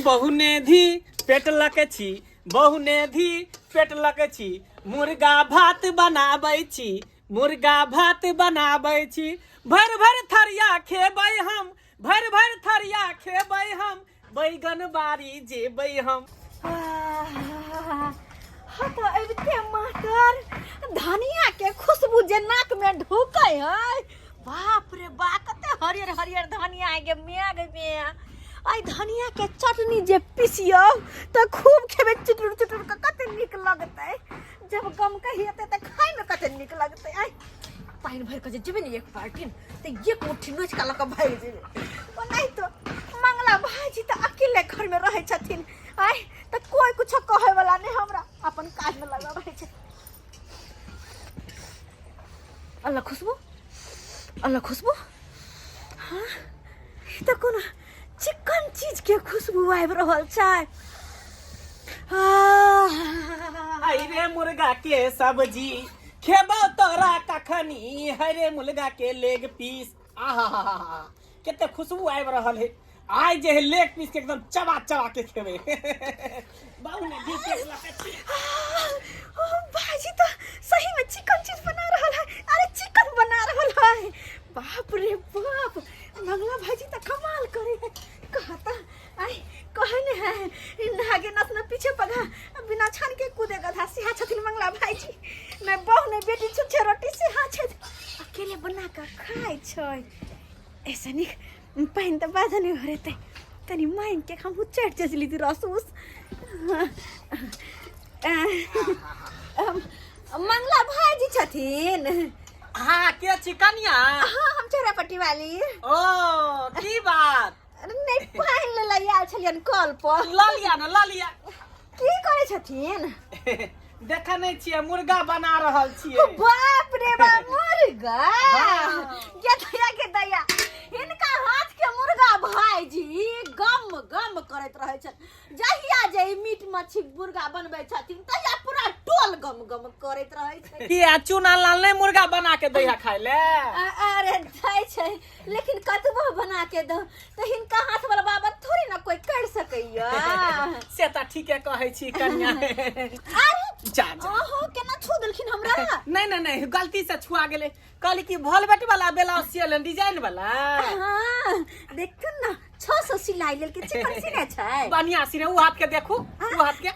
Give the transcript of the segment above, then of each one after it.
बहुने धी पेटलक छी, बहुने धी पेटलक छी, मुर्गा भात बनाबै छी, मुर्गा भात बनाबै छी, भर भर थरिया खेबै हम, भर भर थरिया खेबै हम, बैगन बारी जेबै हम। तो अबते मातर धनिया के खुशबू जे नाक में ढुकै है, बाप रे बाप कते हरियर हरियर धनिया है गे मेघ में। आई धनिया के चटनी जे पिसियो तो खूब खेबे चुटुर चुटुर के कते निक लगतै। जब गम कही हेतै त खाइ में कते निक लगतै। आई पाइन भर के जेबे ने एक बाल्टीन त एक मुट्ठी नोच के लक भाग जेबे। ओ नहीं तो मंगला भाजी त अकेले घर में रहै छथिन। आई त कोई कुछ कहे वाला नहीं, हमरा अपन काज में लगा रहै छै। अल्लाह खुशबू, अल्लाह खुशबू, हाँ तो कोनो चिकन चीज के खुशबू आबि रहल छै। आई रे मुर्गा के सब्जी खेबो तोरा कखनी, हरे मुर्गा के लेग पीस, आहा केते खुशबू आबि रहल है। आई जे लेग पीस के एकदम चबा चबा के खेबे। बहुने धी पेटलक छी। भाजी तो सही में चिकन चीज बना रहल है। अरे चिकन बना रहल है, बाप रे बाप। मंगला भाजी तो कमाल करे है। कहता आई कहने है नागे नस न पीछे पगा बिना छान के कूदे गधा सिहा छथिन मंगला भाजी। मैं बहू ने बेटी छुच्छे रोटी सिहा छथि, अकेले बना के खाय छै। ऐसे नहीं पाइन तो बाधा नहीं भरेते, तनी माइन के हम चढ़ चली थी रसूस। मंगला भाजी छथिन। हाँ के चिकनिया? हाँ हम चोरापट्टी वाली। ओ की बात? नहीं पाइन ले लाया छलियन कल पर। ला लिया ना, ला लिया। की करे छथिन? देखा नहीं छिए मुर्गा बना रहल छिए। बाप रे बाप मुर्गा। हाँ। के दया इनका हाथ के मुर्गा भाईजी गम गम करैत रहे छन। जहिया जे मीट मछली मुर्गा बनबै छथिन तहिया पूरा टोल गम गम करैत रहे छै। की आ चूना लाल नहीं मुर्गा बना के दैया खाय ले? अरे दै छै लेकिन कतबो बना के दो त हिनका हाथ वाला बाबा थोड़ी ना कोई कर सकैया। से त ठीके कहै छी कन्या। अरे जा जा। ओहो केना छू देलखिन हमरा? नहीं नहीं गलती से छुआ गेले। कहली की भलवेट वाला ब्लाउज सियल डिजाइन वाला। हां देखथुन ना 600 सिलाई लेल के चिकन सीने छै। बढ़िया सीने उ हाथ के देखू, उ हाथ के।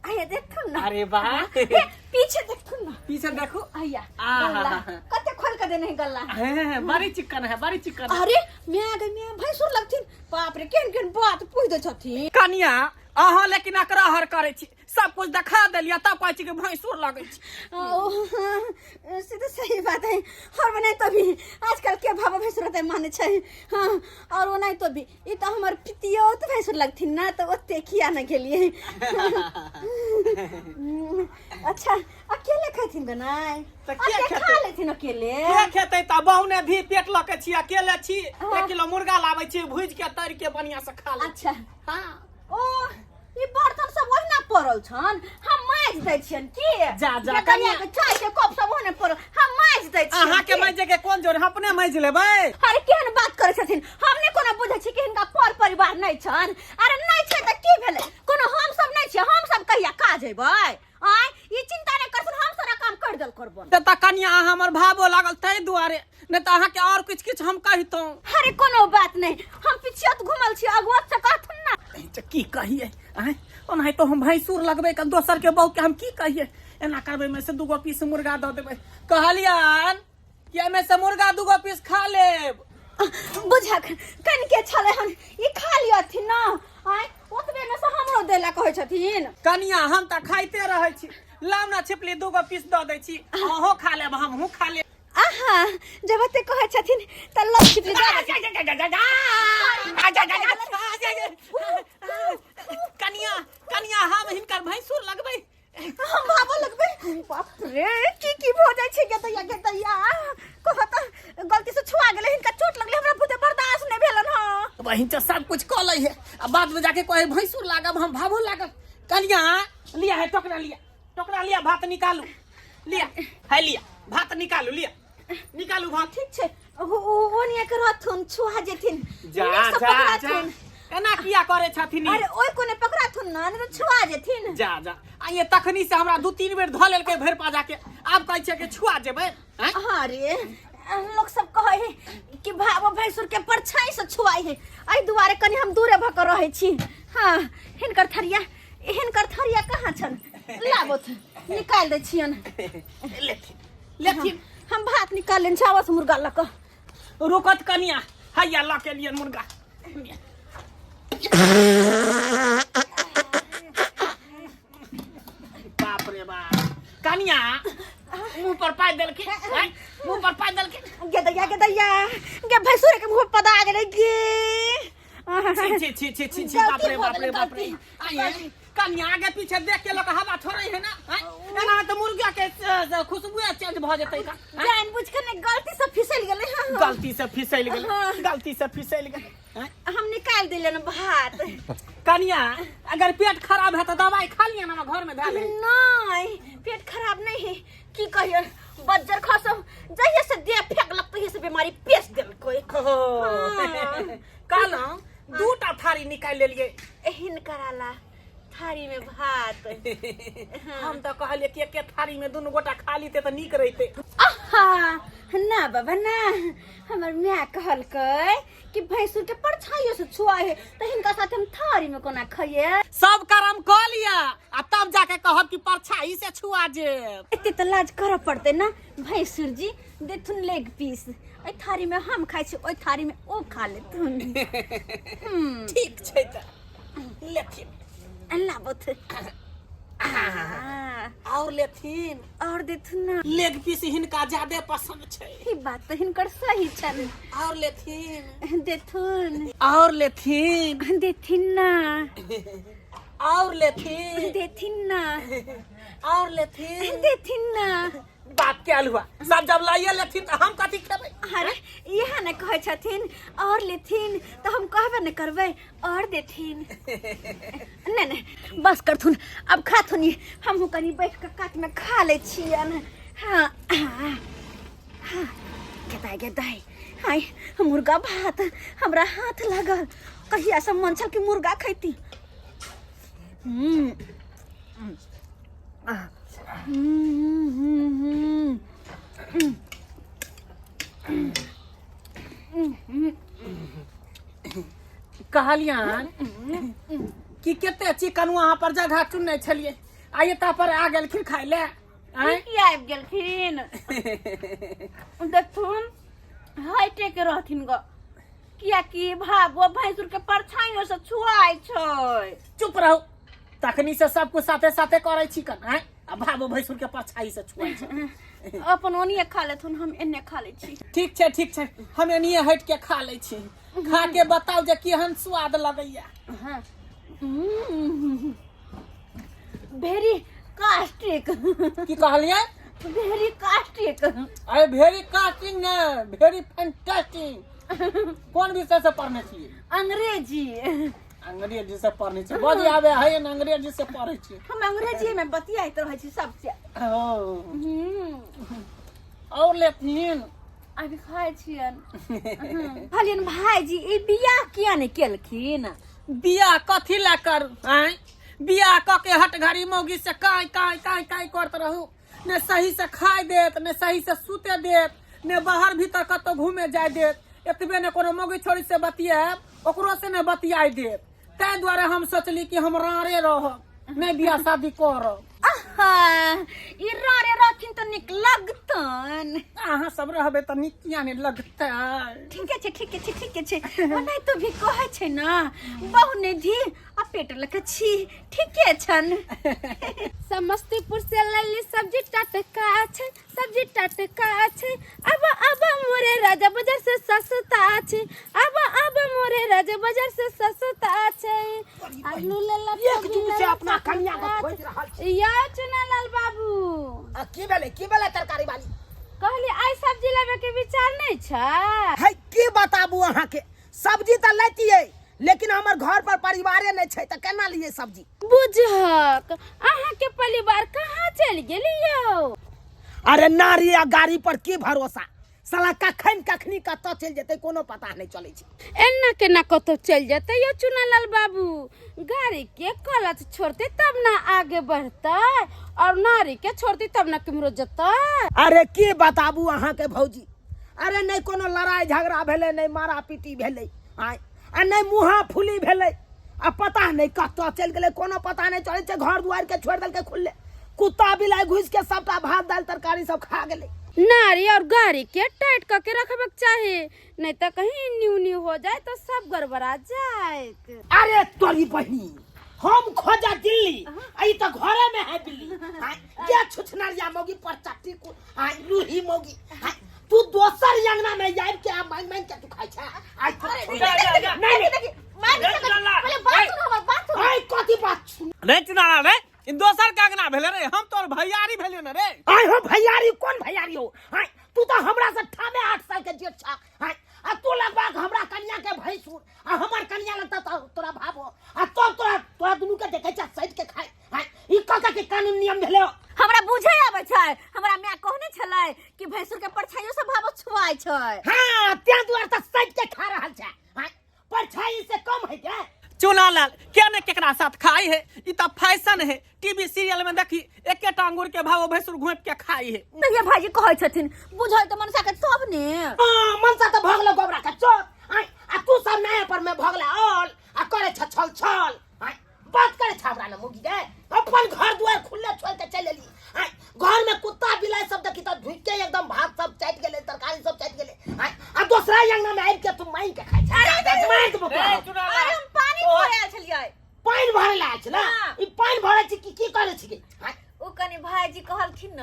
आया देखथुन ना। अरे वाह। पीछे देखथुन ना। पीछे देखू। आया आहा कते खोल के देने गल्ला। बड़ी चिकन है, बड़ी चिकन है। अरे मैं भैंसुर लगथिन। बाप रे केन केन बात पूछ दे छथिन। कनिया अहाँ लेकिन अकराहर करे छी, सब कुछ दिखा देलिया तब कहै छी कि भैंसुर लागै छी। से तो सही बात है। और वो नहीं तो भी आजकल के भाव भैंसुर माने छै। हाँ और वो नहीं तो भी ये तो हमार पितियो तो भैंसुर लगथिन ना तो ओते किया ना के लिए। अच्छा अकेले खाथिन बनाय तो के खा लेथिन अकेले? के खेतै त बहुने भी पेट लके छी, अकेले छी। 1 किलो मुर्गा लाबै छी, भूज के तर के बढ़िया से खा ले। अच्छा हां ओ ई बर्तन सब ओहिना पड़ल छन, हम माज दै छियन की? जा जा कनिया के चाय के कप सब ओहिना पड़ल, हम माज दै छियन। अहाँ के माजे के कोन जोर, अपने माज लेबै? अरे केहन बात करे छथिन? हमने कोनो बुझै छी कि हिनका पर परिवार नहीं छन? अरे नहीं छै त की भेलै? कोनो हम सब नहीं छी, हम सब कहिया का जेबै? आय ई चिंता नहीं करथुन, हम सारा काम कर देल करबन। त कनिया अहाँ हमर भावो लागल तै दुआरे, नहीं त अहाँ के और कुछ हम कहितौ। अरे कोनो बात नहीं, हम पिछियत घुमल छी, अगुआ से कहथुन ना। की कहिए आय ओनाहि तो हम भैंसुर लगबै क दोसर के बहू के हम की कहिए? एना करबै में से 2 पीस मुर्गा द देबै। कहलियन कि एमे से मुर्गा 2 पीस खा लेब। बुझा कन के छले हन ई खा लियथिन ना। आय ओतबे में से हमरो देला कहै छथिन। कनिया हम त खाइते रहै छी, लाम ना छिपली 2 पीस द दै छी, अहो खा लेब हमहू खा लेब। आहा जब ते कहै छथिन त लव छिपली कनिया कनिया हम हिनकर भैंसुर लगबै, हम भाबो लगबै। बाप रे की भ जाय छै के दैया कहता गलती से छुआ गेलै, हिनका चोट लगले, हमरा बुते बर्दाश्त नहीं भेलन। हां वही तो सब कुछ क लै है, अब बाद में जाके कहे भैंसुर लागब, हम भावो लागब। कनिया लिया है टोकरा, लिया भात निकालू, लिया है, लिया भात निकालू, लिया निकालू भात। ठीक छै ओनिया के रथुन छुआ जेथिन। जा जा जा एना किया करे छथिन अरे ओइ कोने पकड़ा थुन ना नहीं तो छुआ जेथिन। जा जा आ ये तखनी से हमरा 2-3 बेर ध लेलकै भर पाजा के आब कहै छै के छुआ जेबै हैं। हाँ रे लोग सब कहे है कि भाव भैंसुर के परछाई से छुआई है एहि दुआरे कनी हम दूरे भक रहै छी। हाँ हिनकर थरिया कहाँ छन लाबोथ निकाल दै छियन। लेकिन हम भात निकाल लेन चावस मुर्गा लक रुकत कनिया हैया ल के लिए मुर्गा। बाप रे बाप कनिया मुंह पर पाय देलके मुंह पर पाय देलके गे दैया गे भैंसुर के मुंह पदा गेलै गे। छी बाप रे आइए कनिया आगे पीछे देख के लोग हवा छोड़े है ना एना तो मुर्गा के खुशबू चेंज भ जेतै का जान बुझ के ने गलती से फिसल गेलै। गलती से फिसल गेलै हम निकाल दिले न भात। कनिया अगर पेट खराब है तो दवाई खा लिया ना घर में धैले। नहीं पेट खराब नहीं है की कहिए बज्जर खसम जहिया से देह फेंकलक तहिया से बीमारी पेश देल कोई। कहलौ दूटा थारी निकाल लेलिए एहन कराला थारी में भात। हम तो कहलिए कि एक थारी में दोनों गोटा खा लीते तो नीक रहते। ना बाबा ना हमर माँ कहलकै कि भैंसुर के परछाइयो से छुआ है तो हिनका साथ हम थारी में कोना खइए। सब कर्म क लिया आ तब जाके कहब कि परछाई से छुआ जे। एते तो लाज करऽ पड़ते ना भैंसुर जी देथुन लेग पीस ओइ थारी में हम खाइ छी ओइ थारी में ओ खा लेथुन। ठीक छै त लेथिन अल्लाह बोथ और लेथिन और देथुन ना लेग पीस हिनका ज्यादा पसंद छै। ई बात तो हिनकर सही छन। और लेथिन देथुन और लेथिन देथिन ना और लेथिन देथिन ना और लेथिन देथिन ना। बात क्या हुआ सब जब लाइए लेथिन तो हम कथी खेबै। अरे यह न कहे छथिन और लेथिन तो हम कहबे न करबै और देथिन। नहीं बस करथुन अब खाथुन हम कनी बैठ के काट में खा ले छियन। हाँ गेदाई हाय मुर्गा भात हमरा हाथ लगल कहिया से मन छल कि मुर्गा खैती। कहलियन कि केते चिकन वहां पर जगह चुनने छलिए आइए ता पर आ गेलखिन खाइ ले आबि गेलखिन। देखथुन हाइटे के रहथिन ग किया कि भागो भैंसुर के परछाइयो से छुआइ छै। चुप रहो तखनी से सब कुछ साथे साथे करे चिकन हैं अब भागो भैंसुर के परछाई से छुआइ छै। अपन ओनिए खा लेथुन हम एने खा ले छी। ठीक छै हम एनिए हट के खा ले छी खा के बताओ जे केहन स्वाद लगैया। हाँ वेरी कास्टिक की कहलिए वेरी कास्टिक। अरे वेरी कास्टिंग ने वेरी फैंटास्टिक। कौन विषय से पढ़ने छिए अंग्रेजी अंग्रेजी से पढ़ने छिए बजे आवे है न अंग्रेजी से पढ़े छिए। हम अंग्रेजी में बतियाइत रहै छी सबसे। और लेथिन अभी खाइ छियन। कहलियन भाईजी ई बियाह किया ने केलखिन। बियाह कथी ला कर हैं बियाह क के हट घड़ी मौगी से काई करत रहू ने सही से खाए देत ने सही से सूते देत ने बाहर भीतर कतो घूमे जाय देत एतबे ने कोनो मौगी छोड़ी से बतियाब ओकरो से ने बतियाई देत। तै द्वारे हम सोचली कि हम रारे रहब ने बियाह शादी करब। ई रारे रहथिन त निक लगतन। अहाँ सब रहबे त निक किया ने लगतै। ठीके छै ओनाइ तो भी कहै छै ना बहुने धी आ पेट लके छी ठीके छन। समस्तीपुर से लैली सब्जी टटका छै अब मोरे राजा बाजार से सस्ता छै अब मोरे राजा बाजार से सस्ता छै। आलू लेला एक दिन से अपना कन्या को खोज रहल छी। या चुनालाल बाबू की भेले तरकारी वाली कहली आई सब्जी लेबे के विचार नहीं छै। है की बताबू अहाँ के सब्जी त लैतियै लेकिन हमर घर पर परिवारे नहीं छै त केना लिए सब्जी। बुझक अहाँ के परिवार कहाँ चल गेलियो। अरे नारी आ गाड़ी पर की भरोसा साला कखन कखनी कतऽ चलि जेतै कोनो पता नहीं चलै छै। एना केना कतो चल जाते यो चुनालाल बाबू, गाड़ी के क्लच छोड़ते तब ना आगे बढ़ते और नारी के छोड़ती तब ना किमरो जते। अरे की बताबू अहाँ के भौजी, अरे नहीं कोनो लड़ाई झगड़ा भेलै, नहीं मारा पीटी भेलै, आ नहीं मुहा फुली भेलै, आ पता नहीं कतऽ चलि गेलै कोनो पता नहीं चलै छै। घर दुआर के छोड़ि देलकै खुले, कुत्ता बिलाई घुस के सबटा भात दाल तरकारी सब खा गेलै। नारी और गाड़ी के टाइट करके रखबे चाहिए, नहीं तो कहीं न्यू न्यू हो जाए तो सब गड़बड़ा जाए। अरे तोरी बहिनी, हम खोजा दिल्ली, आई तो घरे में है बिल्ली। क्या छुछनरिया मोगी पर चट्टी को लूही मोगी, तू दोसर अंगना में जाइब के मांग मांग के तू खाइ छ। आई आई कथी बात सुन रे चुनाला रे, इन दोसर का अंगना भेले रे, हम तोर भैयारी भेलियो न रे। आई हो भैयारी, कौन भैयारी हो? आई तू तो हमरा से ठामे 8 साल के जेठ छ। आई आ तू लगबा हमरा कन्या के भैंसुर, आ हमर कन्या लगता तोरा भाबो, आ तो तोरा दुनू के देखे छ सैट के खाय। आई ई कका के कानून नियम भेले। हमरा बुझे आबै छै, हमरा माय कहने छलै कि भैंसुर के परछाइयो से भावो छुआय छै। हां त्या दुआर त सैट के खा रहल छ। आई परछाई से कम है क्या? चुनालाल क्या ने केकरा साथ खाई है, ई त फैशन है। टीवी सीरियल में देखी एकेटा अंगूर के भाव भैंसुर घोंप के खाई है। तहिया भाईजी कहै छथिन बुझै त मनसा के सब ने। हां मनसा त भगलो गोबरा के चोट। आई आ तू सब नया पर में भगला ऑल आ करे छ छल छल। आई बात करे छ हमरा न मुगी दे, अपन घर दुआर खुले छोड़ के चल एली। आई घर में कुत्ता बिलाई सब देखी त ढुक के एकदम भात सब चाट गेले, तरकारी सब चाट गेले। आई आ दूसरा अंगना में आइब के तू माई के खाइ छ। माई के बता अरे हम पानी भरे आयल छलियै। पानी भरे लाय छ ना, ई पानी भरे छी की करे छी? हां ओ कनी भाईजी कहलखिन न,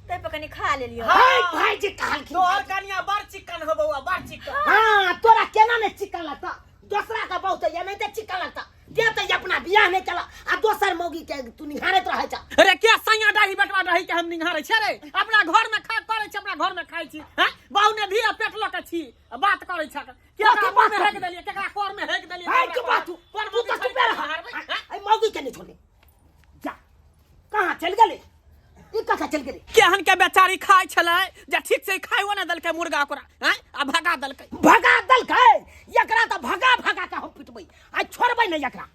तै पे कनी खा लेलियो। हाय भाई जी कहलखिन तोहर कनिया बड़ चिकन हो बउआ, बड़ चिकन। हां तोरा केना ने चिकन लगता, दूसरा का बहुत ये नहीं ते चिकन लगता। जे त अपना बियाह नहीं चला आ दोसर मौगी के तू निहारत रहे छ। अरे क्या सैया डाही बटवा डाही के हम निहारे छ रे, अपना घर में खा करे छ, अपना घर में खाई छी। हैं बहु ने भी पेट ल के छी बात करे छ। क्या मुंह में हेक देलिए, केकरा कोर में हेक देलिए? हाय के बात तू तो चुप रह। आई मौगी के नहीं छोड़े जा, कहां चल गेले? ई कथा चल गेले केहन के बेचारी खाई छले जे ठीक से खाइयो न दलके मुर्गा ओकरा, हैं आ भगा दलके। भगा दलकै एकरा त भगा भगा के हम पिटबै, आई छोड़बै नहीं एकरा।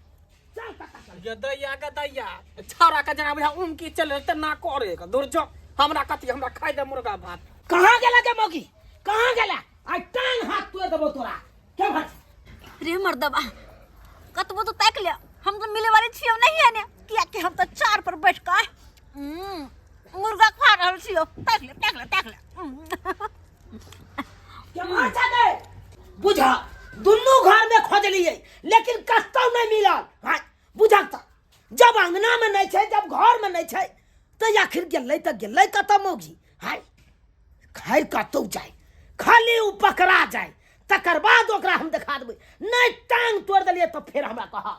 चल कथा ये दैया के दैया छौरा के जना बुझा उनकी चले त ना करे के दूर जो हमरा कथी, हमरा खाइ दे मुर्गा भात। कहां गेला के मौगी, कहां गेला? आई टांग हाथ तोड़ देबो तोरा। के बात रे मर्दबा, कतबो तो ताक ले, हम तो मिले वाले छियो नहीं है ने, किया कि हम तो चार पर बैठ के मुर्गा खा रहल छियो। ताक ले ताक ले ताक ले। के मार जाने बुझा, दुनू घर में खोजलिए लेकिन कतौ नहीं मिलल। हां बुझा त जब अंगना में नहीं छै, जब घर में नहीं छै, तो आखिर गेलै त गेलै कतौ मौगी। हाय खैर कतौ जाए, खाली उ पकड़ा जाए, तकर बाद ओकरा हम दिखा देबै। नहीं टांग तोड़ देलिए तो फिर हमरा कहा।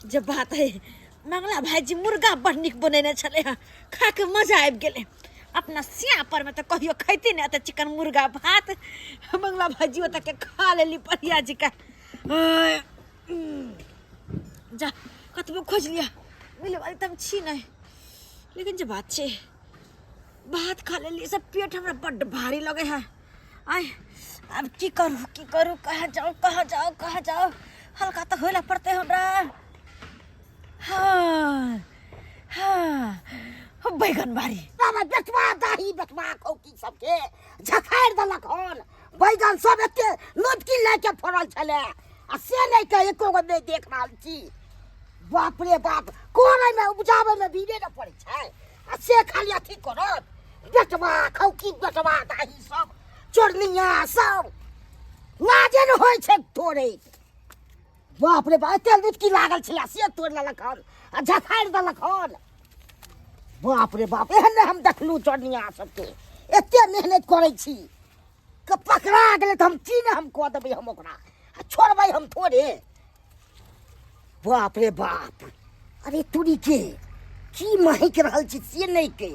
जब बात है मंगला भाईजी मुर्गा बड़ निक बनेने छले हैं, खा के मजा आबि गेले। अपना सिया पर में तो कहियो खैती ने त चिकन मुर्गा भात, मंगला भाईजी ओत के खा लेली परिया जी का। जा कतबो खोज लिया, मिले वाली तम छी नहीं, लेकिन जब बात छे भात खा लेली, सब पेट हमरा बड़ भारी लगे है। आय अब की करूँ, कहाँ जाओ, हल्का तो होला पड़ते हमरा। हाँ बैगन बारी बाबा बेटवा दाही बेटवा खौकी सबके झखाड़ देलक हन। बैगन सब एते लोटकी लेके फड़ल छले, आ से नहीं के एको गो नहीं देख रहल छी। बाप रे बाप, कोने में उपजावे में भीड़े न पड़े छै, आ से खाली अथी करत। बेटवा खौकी बेटवा दाही सब चोरनिया सब लाजे न होय छै तोरे। बाप रे बाप, एते लुटकी लागल छले से तोड़ लेलक हन आ झखाड़ देलक हन। बाप रे बाप, एहन हम देखलू चोरनिया सबके एते मेहनत करे छी के पकड़ा गेले त हम की न हम कह देबै, हम ओकरा आ छोड़बै हम थोड़े। बाप रे बाप, अरे तूरी के की महक रहल छी से नहीं के,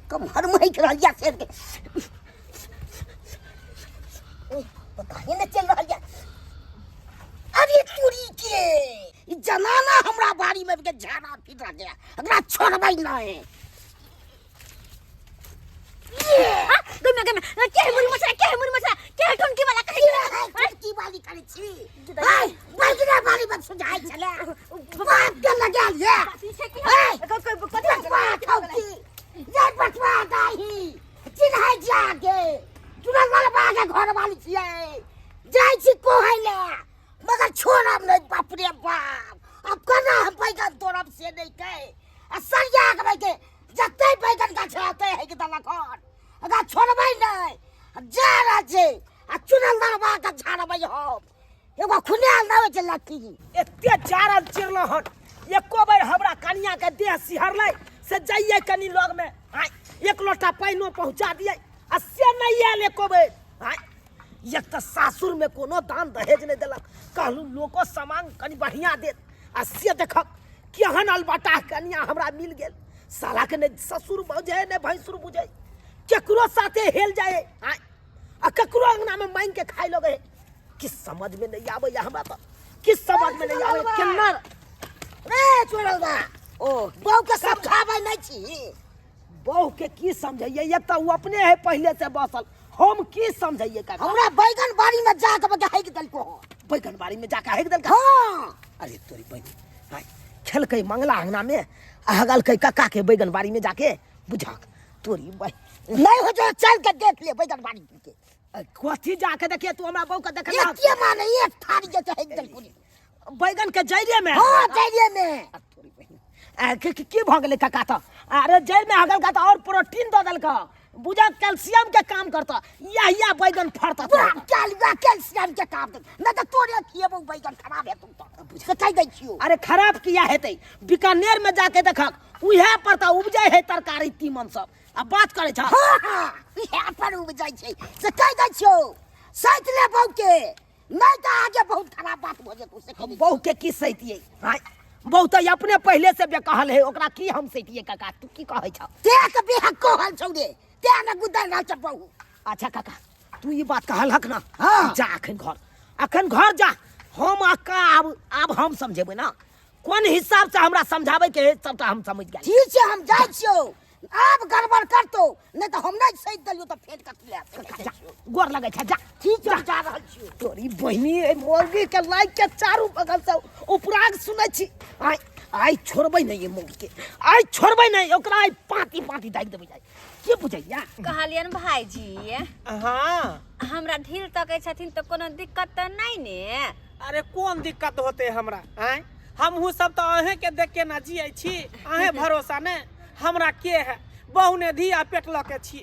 कम हर महक रहल या शेर के पता ही न चल रहल या। अरे तूरी के जनाना हमरा बाड़ी में के झाड़ा फिर गया, अगला छोड़बै नहीं। गमे के मुरी मसा के टंकी वाला कहे की वाली करे छी हाय बैगना वाली बात सुझाई चले बात के लगा ये ये बटवा दाही चिन्ह जागे चुना वाला बागे घर वाली छिए जाई छी कोहले मगर छोड़ब नहीं बाप रे बाप अब करना हम बैगन तोड़ब से नहीं कहे असरिया के के जते बैगन का छाते है के दला घर अगर छोड़बै नहीं जा राजे आ चुनल दरबा का झाड़बै हम एगो खुनेल ना होय छै लट्ठी एते चारल चिरलो हन एको बेर हमरा कनिया के देह सिहरलै से जाइए कनी लग में हाय एक लोटा पाइनो पहुंचा दिए आ से नहीं आयल एको बेर हाय एक त सासुर में कोनो दान दहेज नहीं देलक कहलू लोको सामान कनी बढ़िया देत आ से देखक केहन अलबटा कनिया हमरा मिल गेल साला के नहीं ससुर बुझे नहीं भैंसुर बुझे केकरो साथे हेल जाए हाय आ केकरो अंगना में मांग के खाई लगे किस समझ में नहीं आवे या हमरा तो किस समझ में नहीं आवे किन्नर रे छोड़ल बा ओ बहु के समझाबै नहीं छी बहू के की समझाइए एक तो वो अपने है पहले से बसल हम की समझाइए का हमरा बैगन बाड़ी में जा के हेक दल को बैगन बाड़ी में जाके हेक दल का हां अरे तोरी बहनी हाय खेल के मंगला अंगना में हगल के काका के बैगन बाड़ी में जाके बुझाक तोरी बहन नहीं हो जो चल के देख ले बैगन बाड़ी के कथी जाके देखे तू हमरा बहू के देख ये के माने एक थारी जे हेक दल पूरी बैगन के जरिए में हां जरिए में तोरी बहन की भ गेले काका तो अरे जल में हगल का तो और प्रोटीन दे दल का बुझा कैल्शियम के काम करता या बैगन फड़ता कैल्शियम के काम न तो तोरे खिएबो बैगन खराब है तुम तो से कह दै छियो अरे खराब किया हेतै बीकानेर में जाके देखक उहे पर त उपजै है तरकारी तीमन सब आ बात करे छ हां इहे पर उपजै छै से कह दै छियो सैत ले बहु के नहीं तो आगे बहुत खराब बात हो जेतौ से कह बहु के की सैतियै हाय बहु त अपने पहले से बेकहल है ओकरा की हम सैतियै काका तू की कहै छ ते के बिहा कहल छौ रे ते न गुदर ना छ बहु अच्छा काका तू ये बात कहल हक ना हाँ। जा अखन घर जा हम आका अब हम समझेबै ना कोन हिसाब से हमरा समझाबै के सबटा हम समझ गेल ठीक छै हम जाइ छियो अब गड़बड़ करतो नहीं तो हम नहीं सैत दलियो तो फेट के जा गोर लगै छ जा ठीक छै जा रहल छियो तोरी बहिनी ए मुर्गी के लाइक के चारू बगल से उपराग सुनै छी आई छोड़बै नहीं ये मुर्गी के आई छोड़बै नहीं ओकरा आई पाती पाती दाग देबै जाय के बुझैया कहलियन भाईजी हाँ हमरा ढील तकै छथिन तो कोनो दिक्कत त नहीं ने अरे कौन दिक्कत होते हमरा आय हमहू सब तो अहे के देख के ना जियै छी अहे भरोसा ने हमरा के है बहु ने धिया पेट ल के छी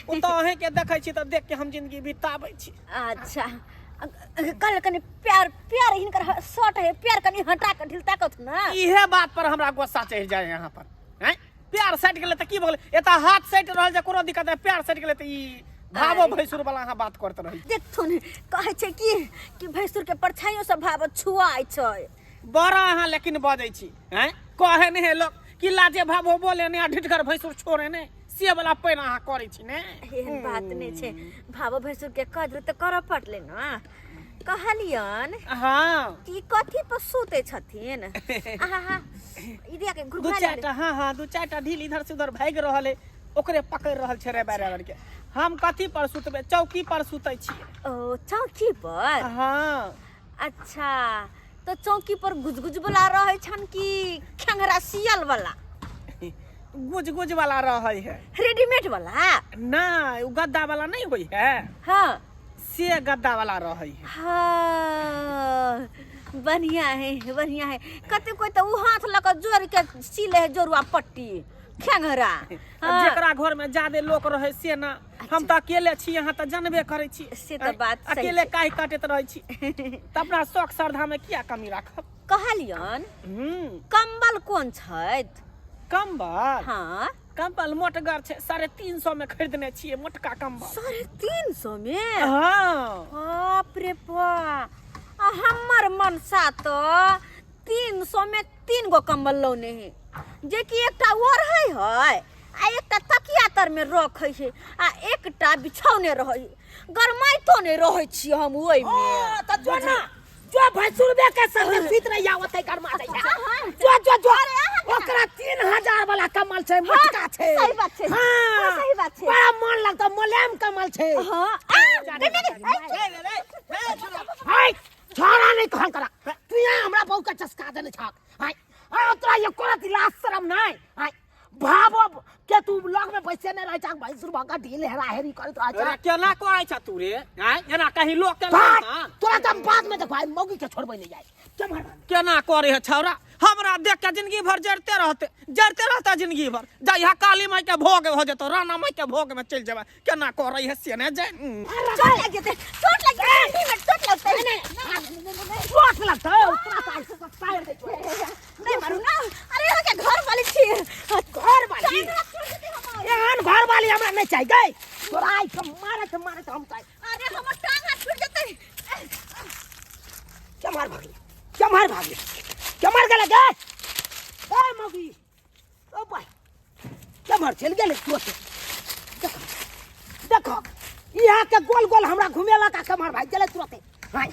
उ तो अहे के देखै छी तो देख के हम जिंदगी बिताबै छी अच्छा कल कनी प्यार प्यार हिनकर शॉट है प्यार कनी हटा के ढील ताकत ना इहे बात पर हमरा गुस्सा चढ़ जाए यहाँ पर हैं प्यार सट गेले त की भ गेले एता हाथ सट रहल जे कोनो दिक्कत है प्यार सट गेले त ई भावो भैंसुर वाला अहाँ बात करत रही देखथुन कहै छै कि भैंसुर के परछाइयो से भाव छुआइ छै बड़ा अहाँ लेकिन बजै छी हैं कहे नहीं है लोग कि लाजे भावो बोले ने ढिठकर भैंसुर छोड़े ने से वाला पैन अहाँ करै छी ने एहन बात नहीं छै भाव भैंसुर के कद्र त कर पड़ले ना कहलियन हाँ कि कथी पर सूते छथिन आहा इदिया के दू घुमा चारटा हाँ दू चारटा ढील इधर से उधर भाग रहल है ओकरे पकड़ रहल छै रे बैरागर के हम कथी पर सुतबे चौकी पर सुतै छी ओ चौकी पर हाँ अच्छा तो चौकी पर गुजगुज वाला रहे छन कि खंगरा सियल वाला गुज गुज वाला रहै है रेडीमेड वाला ना उ गद्दा वाला नहीं होई है हाँ से गद्दा वाला रहै है हाँ बढ़िया है कते कोई तो उ हाथ लग जोड़ के सिले है जोरुआ पट्टी खंगरा जेकरा घर में ज्यादा लोग रहे से ना हम तो अकेले छी यहाँ तो जानबे करे छी से तो बात सही अकेले छै। काहे काटत रहे छी त अपना शौक श्रद्धा में क्या कमी राखब कहलियन कंबल कोन छैत कंबल हाँ कंबल मोटगर छै 350 में खरीदने छियै मोटका कंबल 350 में हाँ बाप रे बाप हमर मनसा तो 300 में 3 गो कंबल लौने है जे कि एकटा ओढ़ै है आ एकटा तकिया तर में रखै छै आ एकटा बिछौने रहै गरमाइतो ने रहै छी हम ओइ में त जो ना जो भैंसुर बे के संगे सुत रही आवत है कर मार जो ओकरा 3000 वाला कमल छै मोटका छै सही बात छै हां सही बात छै बड़ा मन लगता मोलेम कमल छै हां हाय छोरा नहीं कहल करा तू यहाँ हमरा बहु का चस्का देने छाक हाय आ तोरा ये कोरा लाज शरम नहीं हाय भाबो के तू लग में पैसे नहीं रह चाक भैंसुर भागा ढील हेरा हेरी करत आ अरे केना कोइ छ तू रे हैं एना कहीं लोग के तोरा तम बाद में देखो मौगी के छोड़बै ले जाए केना करे है छौरा हमरा देख के जिंदगी भर जरते रहता जिंदगी भर जा यहाँ काली माई के भोग हो जतो राना माई के भोग में चल जाबे केना करे है से ने जान चोट लग गए चोट लगता है उतना साइड से फायर दे नहीं मारू ना अरे यहाँ के घर वाली छी घर वाली एहन घर वाली हमरा नहीं चाहिए गई तोरा आई के मारे हम चाहिए अरे हमर टांग हाथ टूट जतै क्या मार भागले क्या मार गले गए ए मौगी ओ भाई क्या मार चल गेले तुरंत देखो यहाँ के गोल गोल हमरा घुमेला का कमर भाई गेले तुरंत हाय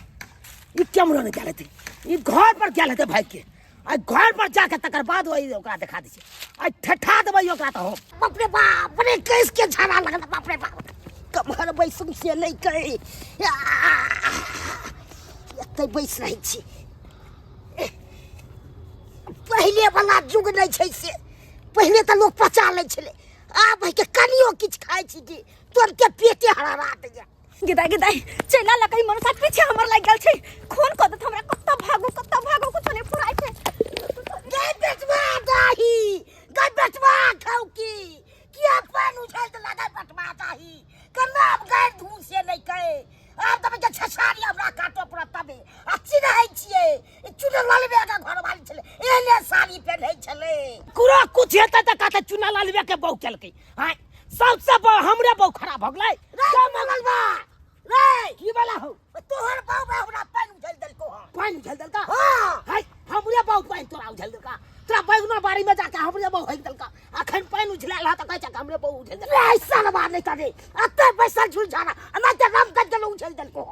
ई कैमरा नहीं गेले थे ई घर पर गेले थे भाई के आ घर पर जाके तकर बाद वही ओकरा दिखा दी आ ठठा देबै ओकरा त हो बाप रे कैस के झाड़ा लगल बाप रे बाप कमर बैसुम से नहीं कहे एते बैस रही छी पहले वाला जुग नहीं छै से पहले तो लोग पचा ले छले आ भाई के कनियो किछ खाइ छी जी तोर के पेटे हरारा दे गिदाई चला लकई मन साथ पीछे हमर लाग गेल छै खून क दत हमरा कत्ता भागो कुछ नहीं फुराई छै गई बेटवा खाऊ की किया पान उछल त लगा बेटवा दाही कनाब गए धूल से नहीं कहे अब तब के छछारी हमरा काटो पड़ा तबे अच्छी नहीं छिए चुनल वाले बेटा घर वाली छले एले साड़ी पहनै छले कुरो कुछ हेता त काटे चुनल वाले बे के बहु केलकै हां सबसे हमरे बहु खराब भ गेलै का मगल बा रे की वाला हो तोहर बहु बा हमरा पान उछल देलको हां हाय हमरे बहु पान तोरा उछल देलका तोरा बैगना बाड़ी में जाके हमरे बहु हेक देलका अखन पान उछलाल ह त कहै छ हमरे बहु उछल देलका ऐसा बात नहीं करे अते पैसा झुल जाना ना त रम कर देलो उछल देलको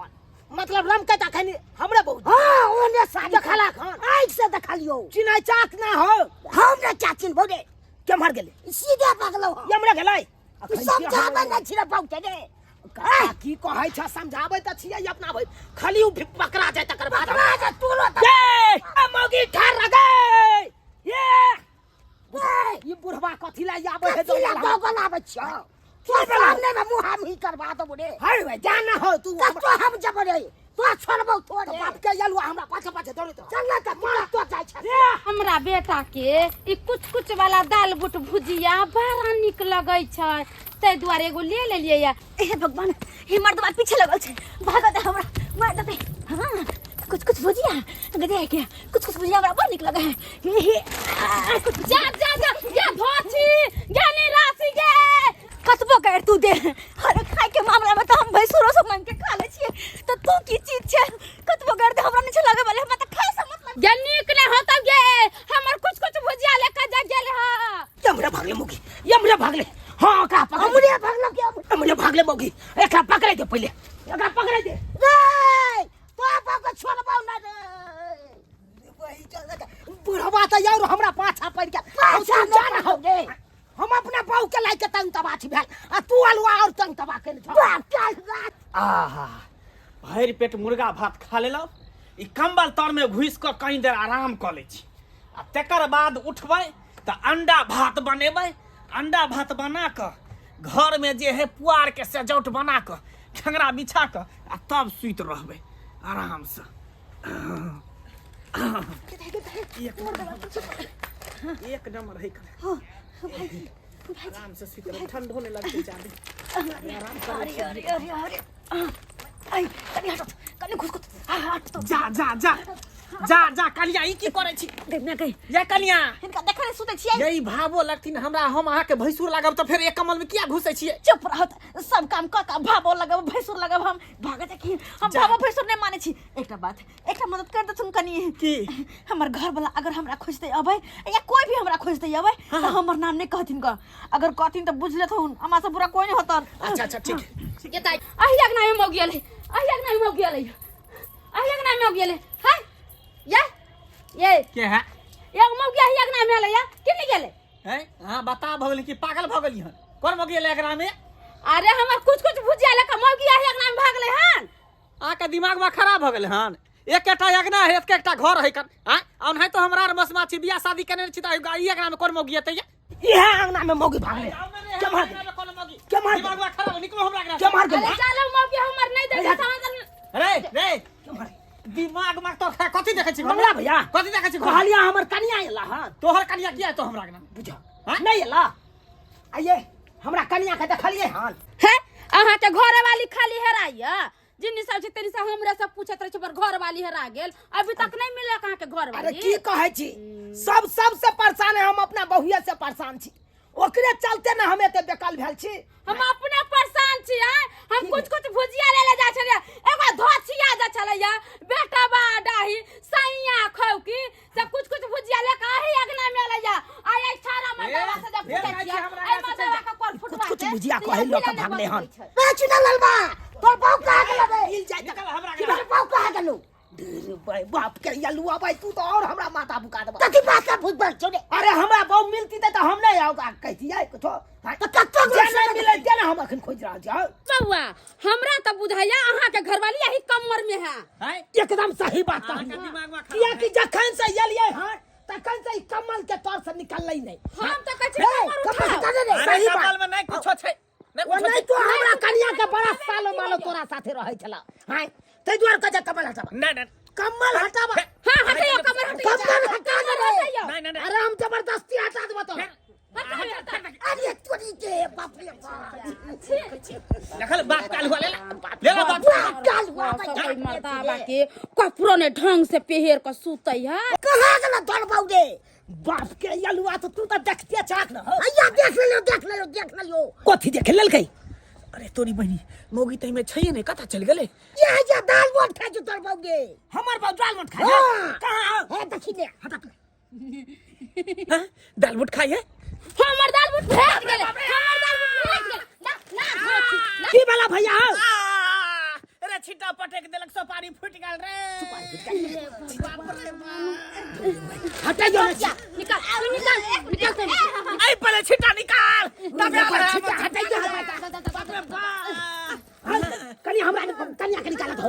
मतलब रम के त अखन हमरे बहु हां ओने साथ खला खान आइक से देखलियो चिनाई चाक ना हो हम ने क्या चिन बोले के मर गेले सीधे पगलो हमरा गेलै समझाबे ना छिरे बहु के की कहै छ समझाबै त छियै अपना भाई खाली उ पकड़ा जाय तकर बाद राजा तोलो ए मौगी ठार लगे ये बुढ़वा कथि ला आबै है दो गलाबै छ तोर सामने में मुंह हम ही करवा दो बुढ़े हर भाई जाना हो तू तो हम जब रे तो छोड़बो तोड़ बाप के यलुआ हमरा पाछे दौड़ी तो चल ना त मार तो जाय छ हमरा बेटा के ई कुछ वाला दाल बुट भुजिया बड़ा निक लगै छै तै दुआरे एगो ले लेलियै या हे भगवान हे मर्दवा पीछे लगल छै भागत है हमरा मार दे हां कुछ भुजिया गदे के कुछ भुजिया हमरा बड़ निक लगे है जा भोची जाने राशि गे कतबो कर तू दे अरे खाए के मामला में तो हम भैंसुरो सब मांग के खा ले छिए तो तू की चीज छे कतबो कर दे हमरा नहीं लगे वाले हम त खाए से मतलब गे निक ने होत गे हमर कुछ भुजिया लेके जा गेल ह हमरा भागले मुगी हमरा भागले हां का हमरे भागलो के हमरे भागले मुगी एकरा पकड़े दे पहले एकरा पकड़े दे रे तो बाप के छोड़बौ ना रे वही चल बुढ़वा त यार हमरा पाछा पड़ के पाछा जाना हो गे हम अपना बाऊ के लायक तंग तबा छी भेल आ तू अलवा और तंग तबा के आहा भरि पेट मुर्गा भात खा लेलो ई कंबल तर में घुस कर कहीं देर आराम कर ले छी आ तकर बाद उठबै त अंडा भात बनेबै अंडा भात बना क घर में जे है पुआर के सजौट बना क ठंगरा बिछा क आ तब सुइत रहबै आराम से एक नंबर है आराम से सुइत ठंड होने लगते जाने आराम कर आई कनी हट कनी घुस हट तो जा कलिया ई की करे छी देखना कहीं या कलिया इनका देख रे सुते छिए यही भावो लगथिन हमरा हम अहाँ के भैंसुर लागब त फिर एक कमल में किया घुसे छिए चुप रहत सब काम का भावो लगब भैंसुर लगब हम भागत की हम भावो भैंसुर नहीं माने छी एकटा मदद कर दे तुम कनी की हमर घर वाला अगर हमरा खोजते अबै या कोई भी हमरा खोजते अबै त हमर नाम नहीं कहथिन का अगर कहथिन त बुझ लेत हूं अमा से बुरा कोई नहीं होतन अच्छा ठीक ये ताई अहिया के नाम हो गेल ये के है एक मौगी है एक नाम है या किन गेले हैं हां बता भगल की पागल भगल हन कोन मौगी ले एकरा में अरे हमर कुछ भुजिया लेके मौगी है एक नाम भागले हन आ के दिमाग में खराब भ गेल हन एकटा यज्ञ है एकटा घर है हां और नहीं तो हमरा मस माछी बियाह शादी करने छी त ई एकरा में कोन मौगी है ये अंगना में मौगी भागले क्या मार क्या मार दिमाग में खराब निकलो हमरा एकरा क्या मार अरे गए चलो मौगी हमर नहीं दे समझ रे क्या मार दिमाग में तो कथि देखे छी मंगला भैया कथि देखे छी कहलिया हमर कनिया एला हां तोहर कनिया किया तो हमरा के बुझा हाँ? नहीं एला आइए हमरा कनिया के देखलिए हां है अहाँ के घर वाली खाली हेराइया जिन्नी सब तेनी से हमरे सब पूछत रहे पर घर वाली हेरा गेल अभी तक नहीं मिले कहां के घर अरे वाली की कहे छी सबसे परेशान है हम अपना बहुया से परेशान छी ओकरे चलते ना हमें ते बेकाल भेल छी हम अपने परेशान छी हम कुछ भुजिया ले जा छले एगो धोछिया जा छले या बेटा बा डाही सैया खौकी से कुछ भुजिया ले काहे अगना में ले जा आय छारा मंडवा से जब पूछे छी आई मंडवा का कोन फुटवा कुछ भुजिया कहे लोग के भागले हन ए चुना ललबा तोर पाव कहाँ गेल बे हिल जाए निकल हमरा कि तोर पाव कहाँ गेलू ढेर भाई बाप के यलुआ भाई तू तो और हमरा माथा बुका दबा तकी बात का भूत बन छोड़े अरे हमरा बहु मिलती त हम नहीं आओगा कहती है कुछ तो कत्तो जे नहीं मिले जे ना हम अखन खोज रहल छी बउआ हमरा त बुझाइया अहाँ के घरवाली यही कमर में है हैं एकदम सही बात अहाँ के कहली दिमाग में किया खराब कि जखन से एलिए हां तखन से ई कमल के तौर से निकललै नहीं हम त कहै छी कमर कमर उठाओ हटा दे सही अरे बात। कपाल में नहीं कुछो छै वो नहीं तो हमरा कनिया के बड़ा सालो मालो तोरा साथे रहै छला हां तै द्वार कजे कमल हटाबा नहीं कमल हटाबा हां हटाइयो कमर हटाइयो कमर हटा दे रे नहीं अरे हम जबरदस्ती हटा देबो तो अरे तोरी के बाप रे बाप देखल बाप काल हुआ ले ले बाप काल हुआ सब मरदा बाकी कपड़ो ने ढंग से पेहेर के सुतै है कहाँ गेल तोर बाउडे बाप के यलुआ तो तू त देखते चाक न अय्या देख ले कथी देख लेलकै अरे तोरी बहिनी मौगी तई में छैये नहीं कथा चल गेले ये जा दाल मोट खा जो तोर बाउडे हमर बाप दाल मत खाए हाँ। कहां है देखी ले हटा हां दाल मत खाए हमर दाल बुट भेट गेले हमर दाल बुट भेट गेले ना ना की वाला भैया अरे छिटा पटक देलक सोपारी फूट गेल रे हटा जो निकाल आई पहले छिटा निकाल तब हटा जो कनी हमरा कनिया के निकालत हो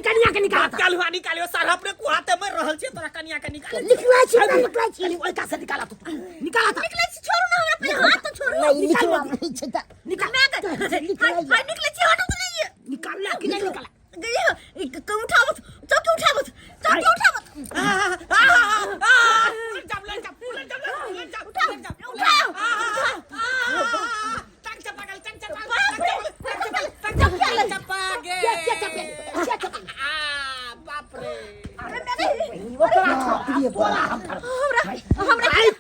कनिया के निकालत काल हुआ निकालियो सर अपने कुहाते मर रहल छै तोरा कनिया के निकाल निकला छी चली ओइ का से निकालत निकालत निकले छी छोड़ू ना हमरा पे हाथ तो छोड़ू नहीं निकला नहीं छता निकाल हाय निकले छी हटो तो नहीं निकाल ले कि नहीं निकाल गई कम उठाओ चौकी उठाओ चौकी उठाओ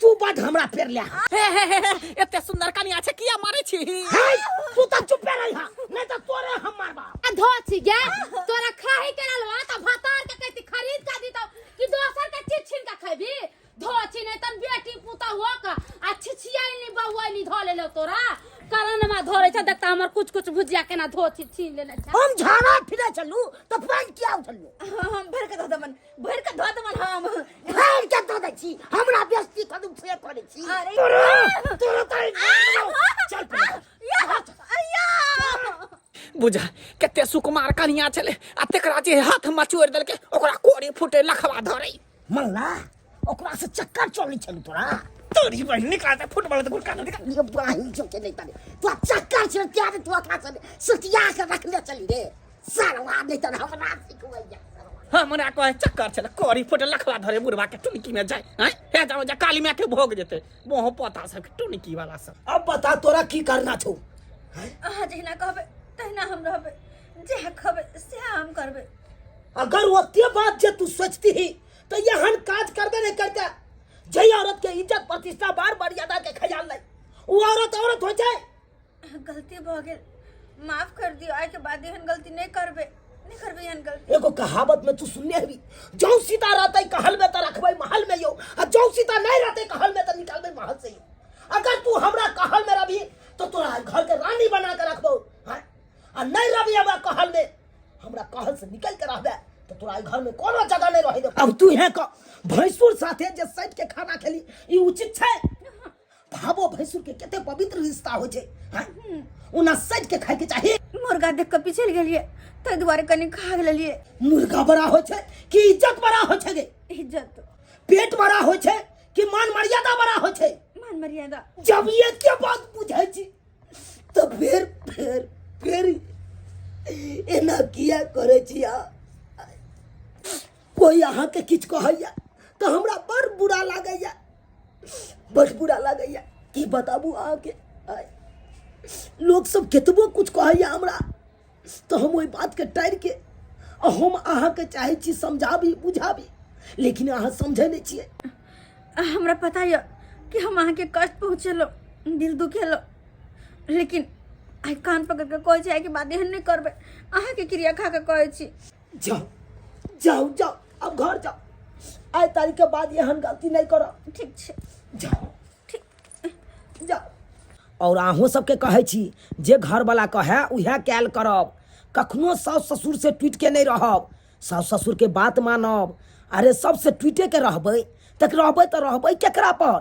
तू बात हमरा पेर ले एते सुंदर कनिया छै किया मारै छी तू त चुप रही नहीं तो तोरे हम मारबा धोछी गे तोरा खाही के ललवा त भातार के कहती खरीद का दी तो कि दोसर के चीज छीन के खैबी धोछी नहीं तन बेटी पुता हो का आ छिछियाई नी बउआ नी धो ले तोरा कारण में धोरे छ देखता हमर कुछ भुजिया केना धोछी छीन लेने छ हम झाड़ा फिरे चलू तो पानी क्या उठलू हम भर के धो दमन हम भर के दो दै छी हमरा बेइज्जती कदू से करे छी अरे तोरा तई चल बुझा कते सुकुमार कनिया छले आ तेकरा जे हाथ मचोड़ देलके ओकरा कोड़ी फुटे लखवा धरै मल्ला ओकरा से चक्कर चली चलू तोरा तोरी बहिन निकालते फुटबॉल तो गुड़का निकाल ये बाही जो के नहीं तारे तू चक्कर से क्या दे तू खा से सुतिया के रख ले चली रे सारवा नहीं तो हमरा सिखवैया हमरा कहे चक्कर छले कोड़ी फुटे लखवा धरे बुढ़वा के टुनकी में जाय हैं हे जाओ जा काली में के भोग जेते मोह पता सब के टुनकी वाला सब अब बता तोरा की करना छौ अहाँ जहिना कहबै तहिना हम रहबै जे कहबै से हम करबै अगर ओते बात जे तू सोचती ही तो यहन काज करबे नहीं करता जय औरत के इज्जत प्रतिष्ठा बार मर्यादा के ख्याल नहीं वो औरत हो जाए गलती भ गेल माफ कर दियो आइ के बाद एहन गलती नहीं करबै एहन गलती एगो कहावत में तू सुनने हबी जौ सीता रहते कहल में त रखबै महल में यो आ जौ सीता नहीं रहते कहल में त निकालबै महल से यो अगर तू हमरा कहल में रही तो तोरा घर के रानी बना के रखबो हां आ नहीं रही हमरा कहल में हमरा कहल से निकल के रहबे तो तोरा ई घर में कोनो जगह नहीं रहे दे। अब तू यहाँ का भैंसुर साथे जे सैट के खाना खेली ई उचित छै? भावो भैंसुर के कते पवित्र रिश्ता हो छै। हां उना सैट के खाए के चाहिए। मुर्गा देख के पिछल गेलिए तै दुआरे कनी खा लेलिए। मुर्गा बड़ा हो छै कि इज्जत बड़ा हो छै गे? इज्जत पेट बड़ा हो छै कि मान मर्यादा बड़ा हो छै? मान मर्यादा। जब ये के बात बुझाई छी तो फिर एना किया करे छी आ कोई अहाँ के किछ कहैया तो हमरा बड़ बुरा लागैया, बड़ बुरा लागैया। की बताबू अहाँ के लोग सब केतबो कुछ कहैया हमरा तो हम ओई बात के टाइर के हम अहाँ के चाहे छी समझाबी बुझाबी, लेकिन अहाँ समझे नहीं छियै। हमरा पता है कि हम अहाँ के कष्ट पहुँचेलो, दिल दुखेलो, लेकिन आई कान पकड़ के कहे छै कि बात एहन नहीं करबे। अहाँ के क्रिया खा के कहे छी। जाओ अब घर जाओ, आइ तारीख के बाद एहन गलती नहीं करो। ठीक छै जाओ ठीक जाओ। और अहों सबके कहे छी जे घर वाला कहे उहे कैल करब। कखनो सास ससुर से टूट के नहीं रहब, सास ससुर के बात मानब। अरे सबसे टूटे के रहबै तक रहबै तो रहबै केकरा पर?